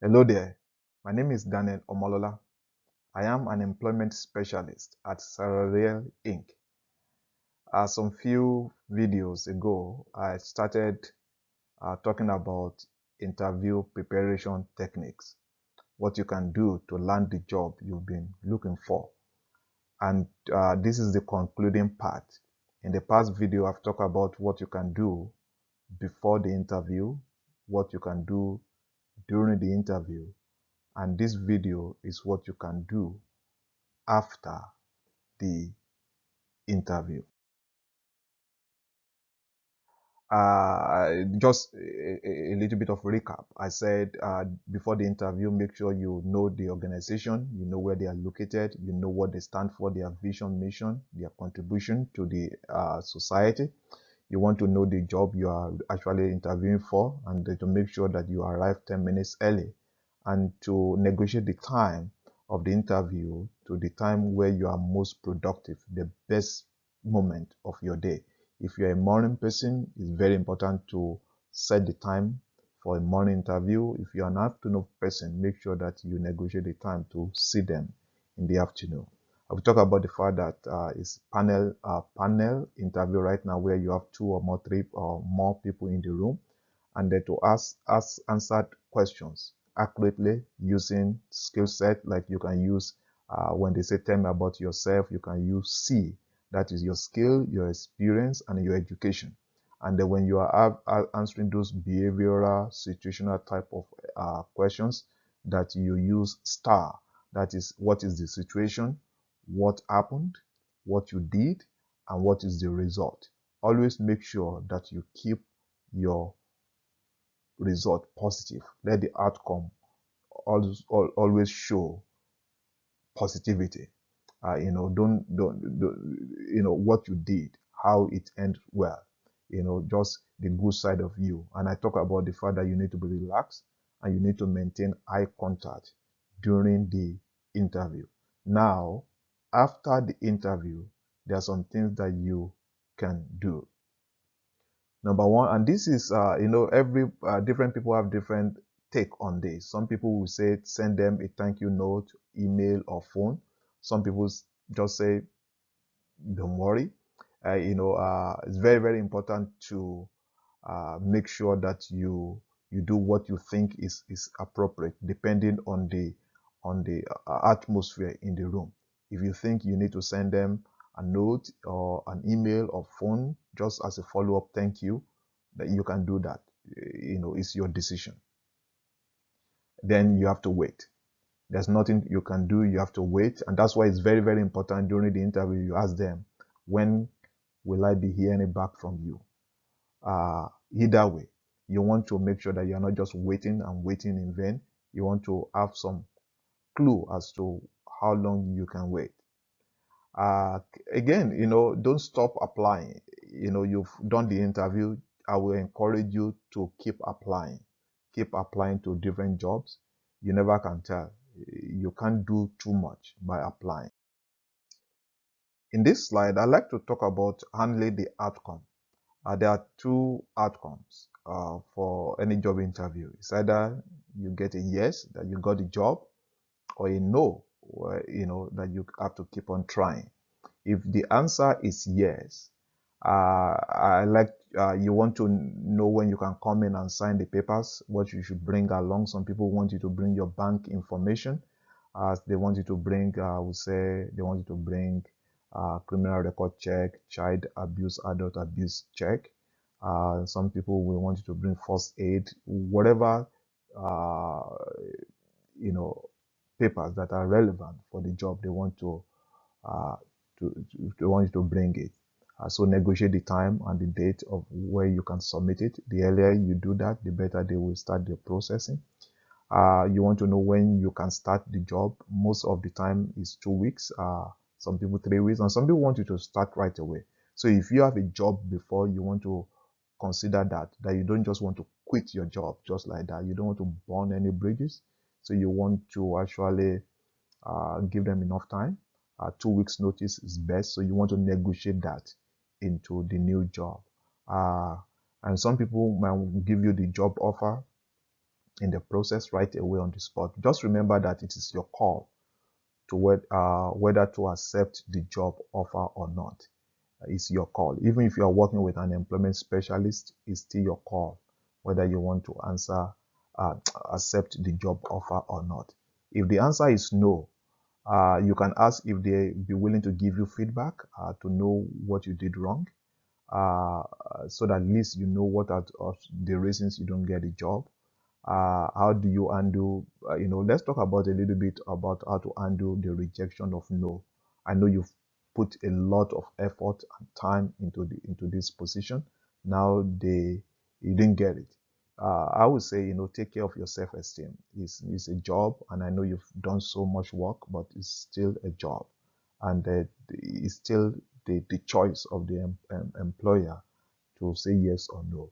Hello there. My name is Daniel Omolola. I am an employment specialist at Sara Riel Inc. Some few videos ago, I started talking about interview preparation techniques, what you can do to land the job you've been looking for. And this is the concluding part. In the past video, I've talked about what you can do before the interview, what you can do during the interview, and this video is what you can do after the interview. Just a little bit of recap. I said before the interview, make sure you know the organization, you know where they are located, you know what they stand for, their vision, mission, their contribution to the society. You want to know the job you are actually interviewing for, and to make sure that you arrive 10 minutes early, and to negotiate the time of the interview to the time where you are most productive, the best moment of your day. If you're a morning person, it's very important to set the time for a morning interview. If you're an afternoon person, make sure that you negotiate the time to see them in the afternoon. I will talk about the fact that it's panel interview right now, where you have two or more, three or more people in the room, and then to ask answered questions accurately using skill set. Like you can use when they say tell me about yourself, you can use C, that is your skill, your experience, and your education. And then when you are answering those behavioral situational type of questions, that you use star, that is what is the situation, what happened, what you did, and what is the result. Always make sure that you keep your result positive. Let the outcome always show positivity. Don't what you did, how it ended well. Just the good side of you. And I talk about the fact that you need to be relaxed and you need to maintain eye contact during the interview. Now, after the interview, there are some things that you can do. Number one, and this is every different people have different take on this. Some people will say send them a thank you note, email or phone. Some people just say don't worry. It's very, very important to make sure that you do what you think is appropriate, depending on the atmosphere in the room. If you think you need to send them a note or an email or phone just as a follow-up thank you, that you can do that. It's your decision. Then you have to wait. There's nothing you can do. You have to wait. And that's why it's very, very important during the interview, you ask them, when will I be hearing back from you? Either way, you want to make sure that you're not just waiting and waiting in vain. You want to have some clue as to how long you can wait. Uh, Again, don't stop applying. You've done the interview. I will encourage you to keep applying. Keep applying to different jobs. You never can tell. You can't do too much by applying. In this slide, I'd like to talk about handling the outcome. There are two outcomes for any job interview. It's either you get a yes, that you got the job, or a no, that you have to keep on trying. If the answer is yes, you want to know when you can come in and sign the papers, what you should bring along. Some people want you to bring your bank information. They want you to bring, I would say, they want you to bring criminal record check, child abuse, adult abuse check. Some people will want you to bring first aid, whatever, uh, you know, papers that are relevant for the job. They want uh, they want you to bring it. So negotiate the time and the date of where you can submit it. The earlier you do that, the better they will start the processing. You want to know when you can start the job. Most of the time is 2 weeks. Some people 3 weeks, and some people want you to start right away. So if you have a job before, you want to consider that you don't just want to quit your job just like that. You don't want to burn any bridges. So you want to actually give them enough time. 2 weeks notice is best. So you want to negotiate that into the new job. And some people might give you the job offer in the process right away on the spot. Just remember that it is your call to whether to accept the job offer or not. It's your call. Even if you are working with an employment specialist, it's still your call whether you want to uh, accept the job offer or not. If the answer is no, you can ask if they be willing to give you feedback to know what you did wrong, uh, so that at least you know what are the reasons you don't get a job. How do you handle, let's talk about a little bit about how to handle the rejection of no. I know you've put a lot of effort and time into this position. Now you didn't get it. I would say, take care of your self-esteem. It's a job, and I know you've done so much work, but it's still a job, and it's still the choice of the employer to say yes or no.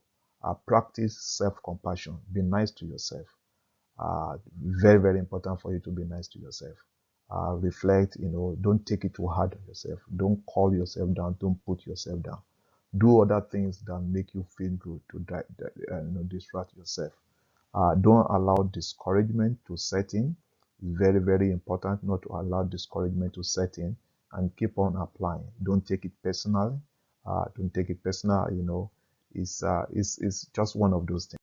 Practice self-compassion. Be nice to yourself. Very, very important for you to be nice to yourself. Reflect, don't take it too hard on yourself. Don't call yourself down. Don't put yourself down. Do other things that make you feel good to distract yourself. Don't allow discouragement to set in. Very, very important not to allow discouragement to set in, and keep on applying. Don't take it personally. Don't take it personal. It's just one of those things.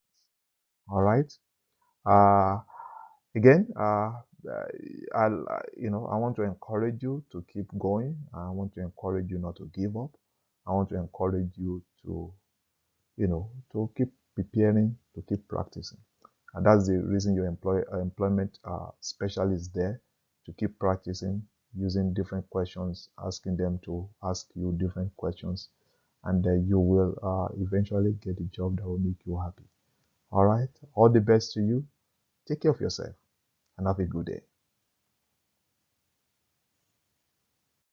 All right. Uh, Again, I want to encourage you to keep going. I want to encourage you not to give up. I want to encourage you to keep preparing, to keep practicing. And that's the reason your employment specialist there, to keep practicing, using different questions, asking them to ask you different questions, and you will eventually get a job that will make you happy. All right. All the best to you. Take care of yourself and have a good day.